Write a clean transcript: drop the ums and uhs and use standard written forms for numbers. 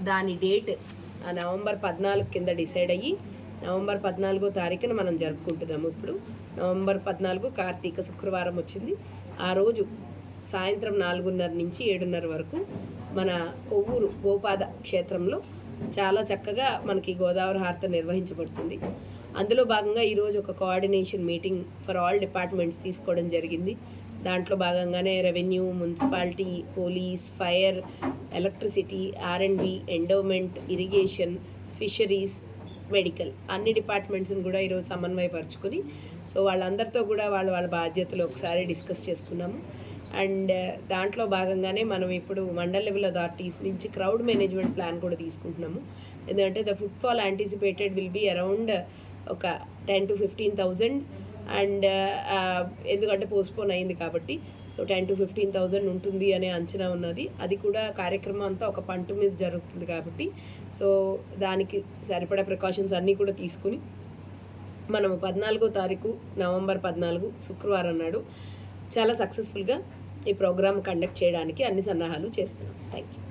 దాని date November 14 కింద decide అయ్యి నవంబర్ 14వ తారీఖున మనం జరుపుకుంటున్నాము. ఇప్పుడు నవంబర్ 14 కార్తీక శుక్రవారం వచ్చింది. ఆ రోజు సాయంత్రం 4:30 నుంచి 7:30 వరకు మన కొవ్వూరు గోపాద క్షేత్రంలో చాలా చక్కగా మనకి గోదావరి హారతి నిర్వహించబడుతుంది. అందులో భాగంగా ఈరోజు ఒక coordination meeting for all departments తీసుకోవడం జరిగింది. దాంట్లో భాగంగానే revenue, municipality, police, fire, electricity, R&B, endowment, irrigation, fisheries, medical అన్ని డిపార్ట్మెంట్స్ని కూడా ఈరోజు సమన్వయపరుచుకొని సో వాళ్ళందరితో కూడా వాళ్ళ బాధ్యతలు ఒకసారి డిస్కస్ చేసుకున్నాము. అండ్ దాంట్లో భాగంగానే మనం ఇప్పుడు మండల్ లెవెల్ అథారిటీస్ నుంచి క్రౌడ్ మేనేజ్మెంట్ ప్లాన్ కూడా తీసుకుంటున్నాము. ఎందుకంటే the footfall anticipated will be around ఒక 10 to 15,000 అండ్ ఎందుకంటే పోస్ట్పోన్ అయింది కాబట్టి సో 10 to 15,000 ఉంటుంది అనే అంచనా ఉన్నది. అది కూడా కార్యక్రమం అంతా ఒక పంట మీద జరుగుతుంది కాబట్టి సో దానికి సరిపడా ప్రికాషన్స్ అన్నీ కూడా తీసుకుని మనము 14వ తారీఖు నవంబర్ 14 శుక్రవారం నాడు చాలా సక్సెస్ఫుల్గా ఈ ప్రోగ్రామ్ కండక్ట్ చేయడానికి అన్ని సన్నాహాలు చేస్తున్నాం. Thank you.